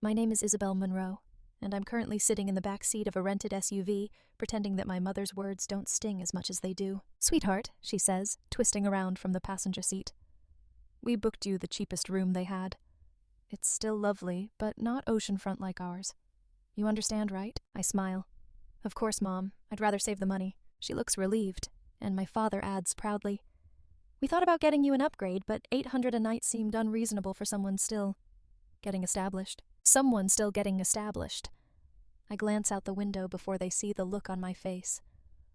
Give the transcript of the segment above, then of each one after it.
My name is Isabelle Monroe, and I'm currently sitting in the back seat of a rented SUV, pretending that my mother's words don't sting as much as they do. Sweetheart, she says, twisting around from the passenger seat. We booked you the cheapest room they had. It's still lovely, but not oceanfront like ours. You understand, right? I smile. Of course, Mom. I'd rather save the money. She looks relieved, and my father adds proudly, We thought about getting you an upgrade, but $800 a night seemed unreasonable for someone still getting established. Someone still getting established. I glance out the window before they see the look on my face.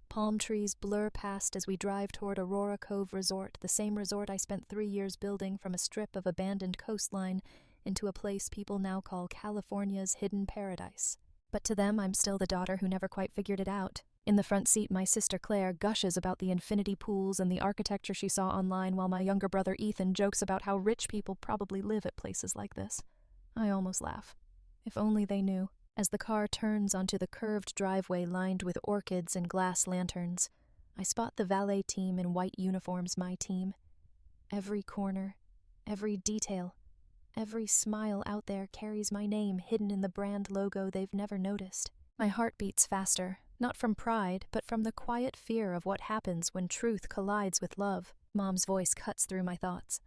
Palm trees blur past as we drive toward Aurora Cove Resort, the same resort I spent 3 years building from a strip of abandoned coastline into a place people now call California's hidden paradise. But to them, I'm still the daughter who never quite figured it out. In the front seat, my sister Claire gushes about the infinity pools and the architecture she saw online, while my younger brother Ethan jokes about how rich people probably live at places like this. I almost laugh. If only they knew. As the car turns onto the curved driveway lined with orchids and glass lanterns, I spot the valet team in white uniforms, my team. Every corner, every detail, every smile out there carries my name hidden in the brand logo they've never noticed. My heart beats faster, not from pride, but from the quiet fear of what happens when truth collides with love. Mom's voice cuts through my thoughts.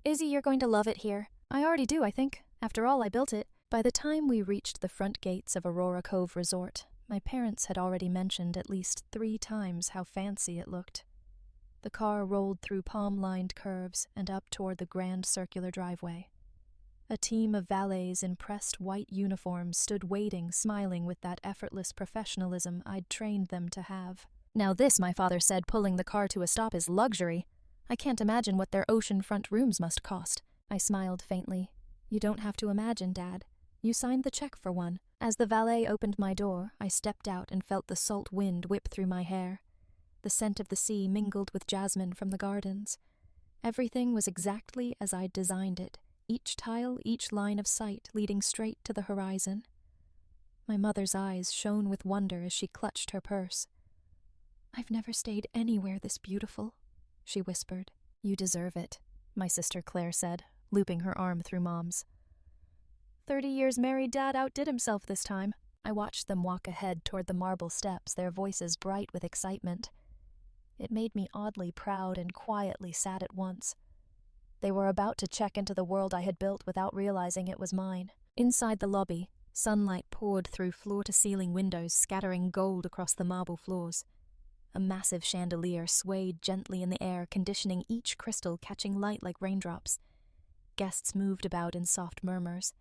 Izzy, you're going to love it here. I already do, I think. After all, I built it. By the time we reached the front gates of Aurora Cove Resort, my parents had already mentioned at least 3 times how fancy it looked. The car rolled through palm-lined curves and up toward the grand circular driveway. A team of valets in pressed white uniforms stood waiting, smiling with that effortless professionalism I'd trained them to have. Now this, my father said, pulling the car to a stop, is luxury. I can't imagine what their oceanfront rooms must cost. I smiled faintly. You don't have to imagine, Dad. You signed the check for one. As the valet opened my door, I stepped out and felt the salt wind whip through my hair. The scent of the sea mingled with jasmine from the gardens. Everything was exactly as I'd designed it, each tile, each line of sight leading straight to the horizon. My mother's eyes shone with wonder as she clutched her purse. I've never stayed anywhere this beautiful, she whispered. You deserve it, my sister Claire said, looping her arm through Mom's. 30 years married, Dad outdid himself this time. I watched them walk ahead toward the marble steps, their voices bright with excitement. It made me oddly proud and quietly sad at once. They were about to check into the world I had built without realizing it was mine. Inside the lobby, sunlight poured through floor-to-ceiling windows, scattering gold across the marble floors. A massive chandelier swayed gently in the air, conditioning each crystal catching light like raindrops. Guests moved about in soft murmurs.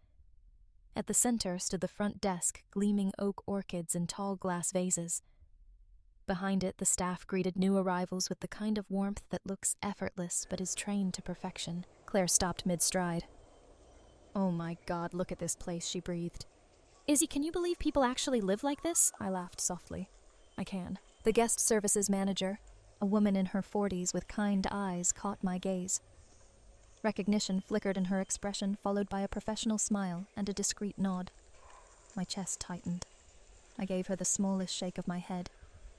At the center stood the front desk, gleaming oak orchids in tall glass vases. Behind it, the staff greeted new arrivals with the kind of warmth that looks effortless but is trained to perfection. Claire stopped mid-stride. Oh my God, look at this place, she breathed. Izzy, can you believe people actually live like this? I laughed softly. I can. The guest services manager, a woman in her 40s with kind eyes, caught my gaze. Recognition flickered in her expression, followed by a professional smile and a discreet nod. My chest tightened. I gave her the smallest shake of my head.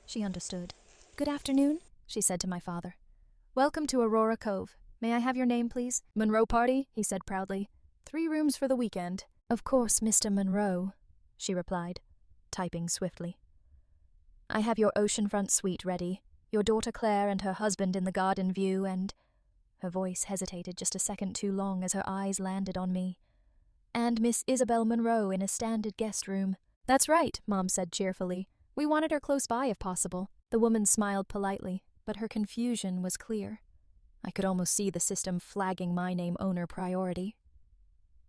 She understood. Good afternoon, she said to my father. Welcome to Aurora Cove. May I have your name, please? Monroe Party, he said proudly. 3 rooms for the weekend. Of course, Mr. Monroe, she replied, typing swiftly. I have your oceanfront suite ready, your daughter Claire and her husband in the garden view, and... Her voice hesitated just a second too long as her eyes landed on me. And Miss Isabelle Monroe in a standard guest room. That's right, Mom said cheerfully. We wanted her close by if possible. The woman smiled politely, but her confusion was clear. I could almost see the system flagging my name owner priority.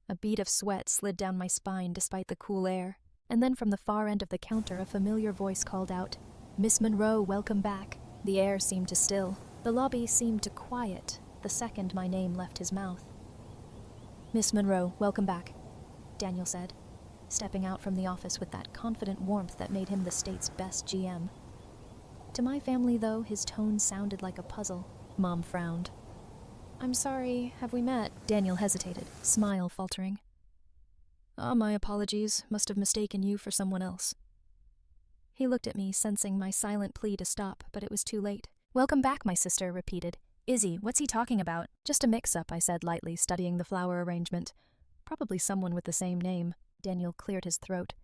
A bead of sweat slid down my spine despite the cool air, and then from the far end of the counter a familiar voice called out, Miss Monroe, welcome back. The air seemed to still. The lobby seemed to quiet the second my name left his mouth. Miss Monroe, welcome back, Daniel said, stepping out from the office with that confident warmth that made him the state's best GM. To my family, though, his tone sounded like a puzzle. Mom frowned. I'm sorry, have we met? Daniel hesitated, smile faltering. My apologies. Must have mistaken you for someone else. He looked at me, sensing my silent plea to stop, but it was too late. Welcome back, my sister repeated. Izzy, what's he talking about? Just a mix-up, I said lightly, studying the flower arrangement. Probably someone with the same name. Daniel cleared his throat.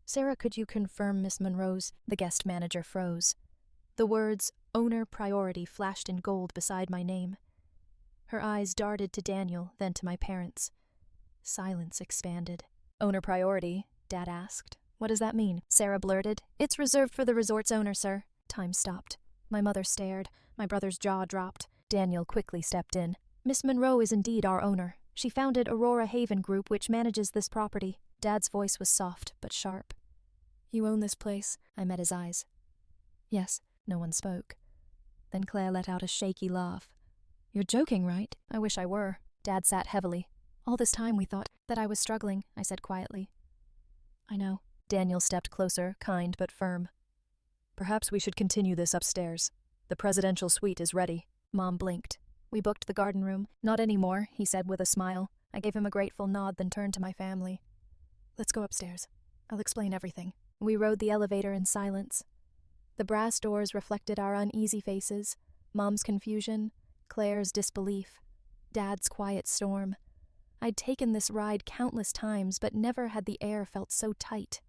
Sarah, could you confirm Miss Monroe's? The guest manager froze. The words, owner priority, flashed in gold beside my name. Her eyes darted to Daniel, then to my parents. Silence expanded. Owner priority? Dad asked. What does that mean? Sarah blurted. It's reserved for the resort's owner, sir. Time stopped. My mother stared. My brother's jaw dropped. Daniel quickly stepped in. Miss Monroe is indeed our owner. She founded Aurora Haven Group, which manages this property. Dad's voice was soft but sharp. You own this place? I met his eyes. Yes. No one spoke. Then Claire let out a shaky laugh. You're joking, right? I wish I were. Dad sat heavily. All this time we thought that I was struggling, I said quietly. I know. Daniel stepped closer, kind but firm. Perhaps we should continue this upstairs. The presidential suite is ready. Mom blinked. We booked the garden room. Not anymore, he said with a smile. I gave him a grateful nod, then turned to my family. Let's go upstairs. I'll explain everything. We rode the elevator in silence. The brass doors reflected our uneasy faces, Mom's confusion, Claire's disbelief, Dad's quiet storm. I'd taken this ride countless times, but never had the air felt so tight.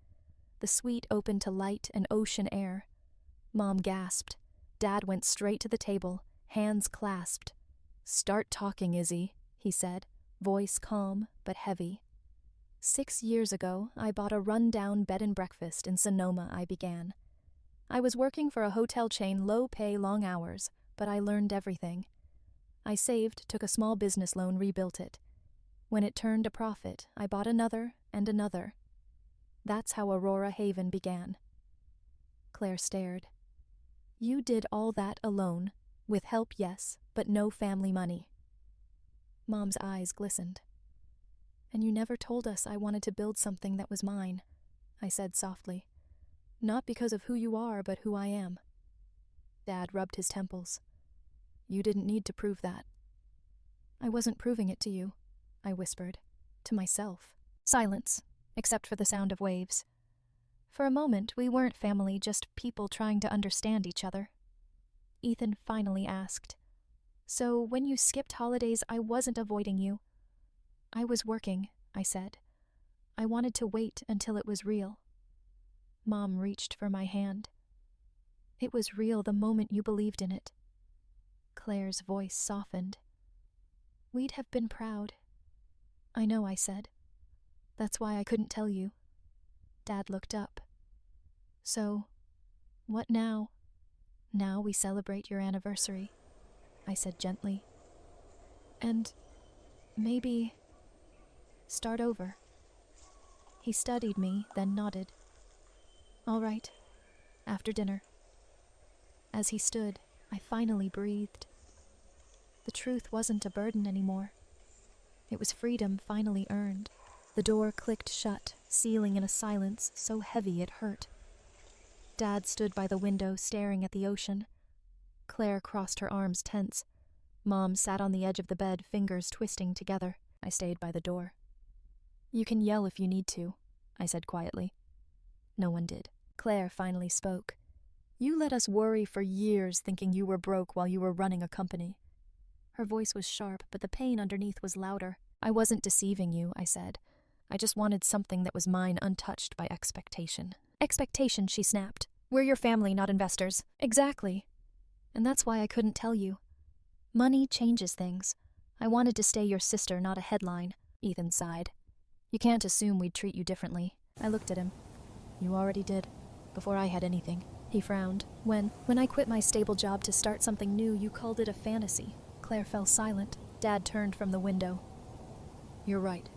The suite opened to light and ocean air. Mom gasped. Dad went straight to the table, hands clasped. Start talking, Izzy, he said, voice calm but heavy. 6 years ago, I bought a run-down bed and breakfast in Sonoma, I began. I was working for a hotel chain, low pay, long hours, but I learned everything. I saved, took a small business loan, rebuilt it. When it turned a profit, I bought another and another. That's how Aurora Haven began. Claire stared. You did all that alone, with help, yes, but no family money. Mom's eyes glistened. And you never told us I wanted to build something that was mine, I said softly. Not because of who you are, but who I am. Dad rubbed his temples. You didn't need to prove that. I wasn't proving it to you, I whispered. To myself. Silence, except for the sound of waves. For a moment, we weren't family, just people trying to understand each other. Ethan finally asked, So when you skipped holidays, I wasn't avoiding you. I was working, I said. I wanted to wait until it was real. Mom reached for my hand. It was real the moment you believed in it. Claire's voice softened. We'd have been proud. I know, I said. That's why I couldn't tell you. Dad looked up. So, what now? Now we celebrate your anniversary, I said gently. And maybe start over. He studied me, then nodded. All right, after dinner. As he stood, I finally breathed. The truth wasn't a burden anymore. It was freedom finally earned. The door clicked shut, sealing in a silence so heavy it hurt. Dad stood by the window, staring at the ocean. Claire crossed her arms tense. Mom sat on the edge of the bed, fingers twisting together. I stayed by the door. You can yell if you need to, I said quietly. No one did. Claire finally spoke. You let us worry for years thinking you were broke while you were running a company. Her voice was sharp, but the pain underneath was louder. I wasn't deceiving you, I said. I just wanted something that was mine untouched by expectation. Expectation, she snapped. We're your family, not investors. Exactly. And that's why I couldn't tell you. Money changes things. I wanted to stay your sister, not a headline. Ethan sighed. You can't assume we'd treat you differently. I looked at him. You already did. Before I had anything. He frowned. When I quit my stable job to start something new, you called it a fantasy. Claire fell silent. Dad turned from the window. You're right.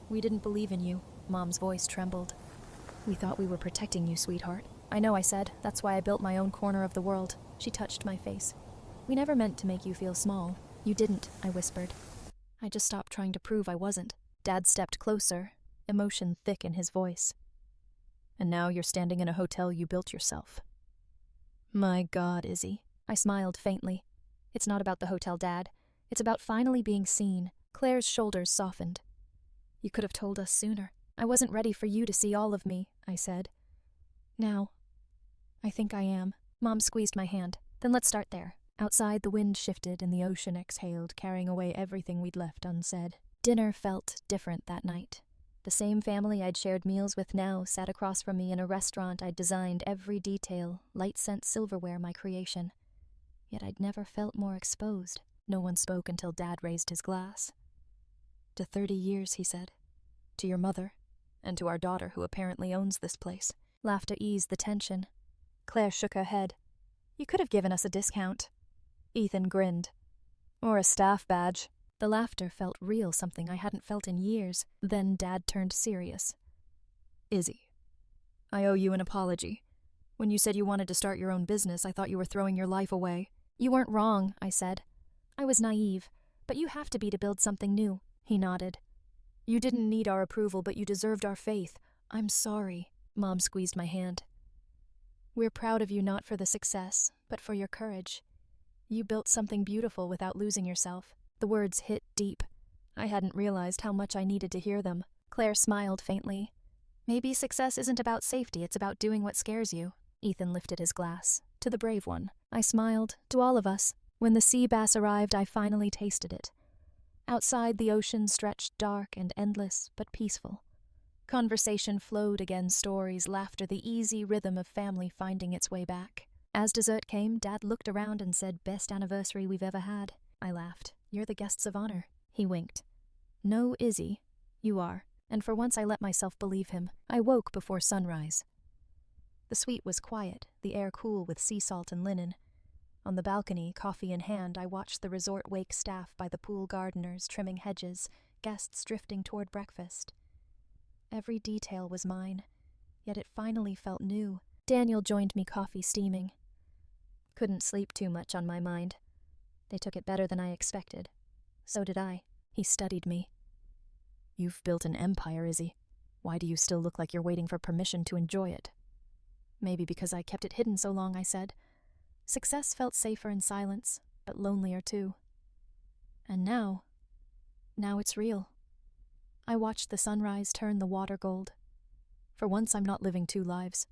We didn't believe in you. Mom's voice trembled. We thought we were protecting you, sweetheart. I know, I said. That's why I built my own corner of the world. She touched my face. We never meant to make you feel small. You didn't, I whispered. I just stopped trying to prove I wasn't. Dad stepped closer, emotion thick in his voice. And now you're standing in a hotel you built yourself. My God, Izzy. I smiled faintly. It's not about the hotel, Dad. It's about finally being seen. Claire's shoulders softened. You could have told us sooner. I wasn't ready for you to see all of me, I said. Now, I think I am. Mom squeezed my hand. Then let's start there. Outside, the wind shifted and the ocean exhaled, carrying away everything we'd left unsaid. Dinner felt different that night. The same family I'd shared meals with now sat across from me in a restaurant I'd designed every detail, light-scent silverware my creation. Yet I'd never felt more exposed. No one spoke until Dad raised his glass. "To 30 years, he said. To your mother, and to our daughter who apparently owns this place." Laughter eased the tension. Claire shook her head. "You could have given us a discount." Ethan grinned. "Or a staff badge." The laughter felt real, something I hadn't felt in years. Then Dad turned serious. "Izzy, I owe you an apology. When you said you wanted to start your own business, I thought you were throwing your life away." "You weren't wrong," I said. "I was naive, but you have to be to build something new." He nodded. "You didn't need our approval, but you deserved our faith. I'm sorry." Mom squeezed my hand. "We're proud of you not for the success, but for your courage. You built something beautiful without losing yourself." The words hit deep. I hadn't realized how much I needed to hear them. Claire smiled faintly. "Maybe success isn't about safety, it's about doing what scares you." Ethan lifted his glass. "To the brave one." I smiled. "To all of us." When the sea bass arrived, I finally tasted it. Outside, the ocean stretched dark and endless, but peaceful. Conversation flowed again, stories, laughter, the easy rhythm of family finding its way back. As dessert came, Dad looked around and said, "Best anniversary we've ever had." I laughed. "You're the guests of honor." He winked. "No, Izzy, you are." And for once I let myself believe him. I woke before sunrise. The suite was quiet, the air cool with sea salt and linen. On the balcony, coffee in hand, I watched the resort wake staff by the pool gardeners trimming hedges, guests drifting toward breakfast. Every detail was mine, yet it finally felt new. Daniel joined me, coffee steaming. Couldn't sleep too much on my mind. They took it better than I expected. So did I. He studied me. "You've built an empire, Izzy. Why do you still look like you're waiting for permission to enjoy it?" "Maybe because I kept it hidden so long," I said. Success felt safer in silence, but lonelier too. And now it's real. I watched the sunrise turn the water gold. "For once I'm not living two lives.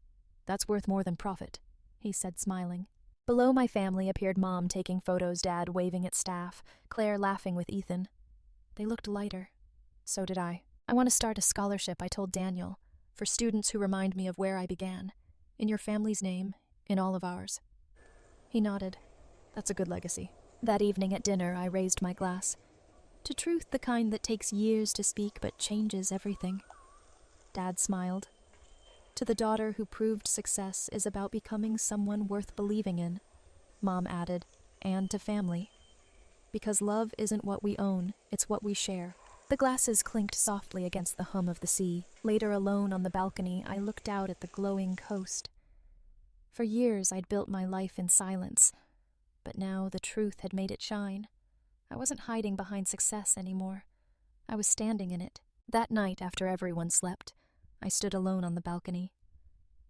That's worth more than profit," he said, smiling. Below my family appeared Mom taking photos, Dad waving at staff, Claire laughing with Ethan. They looked lighter. So did I. "I want to start a scholarship," I told Daniel, "for students who remind me of where I began. In your family's name, in all of ours." He nodded. "That's a good legacy." That evening at dinner, I raised my glass. "To truth, the kind that takes years to speak but changes everything." Dad smiled. "To the daughter who proved success is about becoming someone worth believing in," Mom added, "and to family. Because love isn't what we own, it's what we share." The glasses clinked softly against the hum of the sea. Later, alone on the balcony, I looked out at the glowing coast. For years, I'd built my life in silence, but now the truth had made it shine. I wasn't hiding behind success anymore. I was standing in it. That night, after everyone slept, I stood alone on the balcony.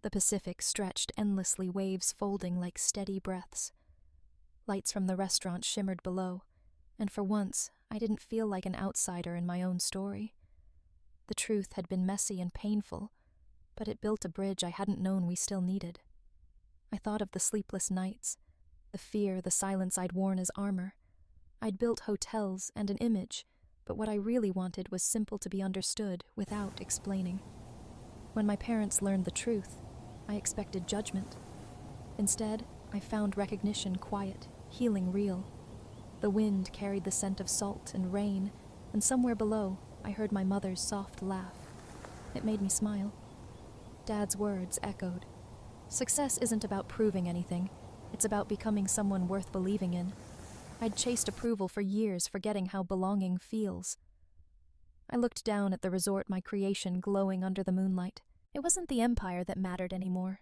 The Pacific stretched endlessly, waves folding like steady breaths. Lights from the restaurant shimmered below, and for once, I didn't feel like an outsider in my own story. The truth had been messy and painful, but it built a bridge I hadn't known we still needed. I thought of the sleepless nights, the fear, the silence I'd worn as armor. I'd built hotels and an image, but what I really wanted was simple to be understood without explaining. When my parents learned the truth, I expected judgment. Instead, I found recognition, quiet, healing real. The wind carried the scent of salt and rain, and somewhere below, I heard my mother's soft laugh. It made me smile. Dad's words echoed. Success isn't about proving anything. It's about becoming someone worth believing in. I'd chased approval for years, forgetting how belonging feels. I looked down at the resort, my creation glowing under the moonlight. It wasn't the empire that mattered anymore.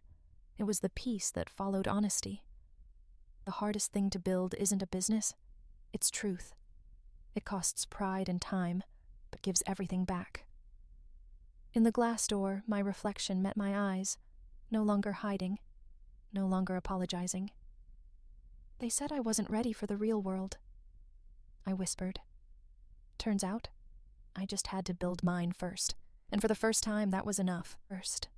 It was the peace that followed honesty. The hardest thing to build isn't a business. It's truth. It costs pride and time, but gives everything back. In the glass door, my reflection met my eyes, no longer hiding, no longer apologizing. "They said I wasn't ready for the real world," I whispered. Turns out, I just had to build mine first, and for the first time that was enough. First.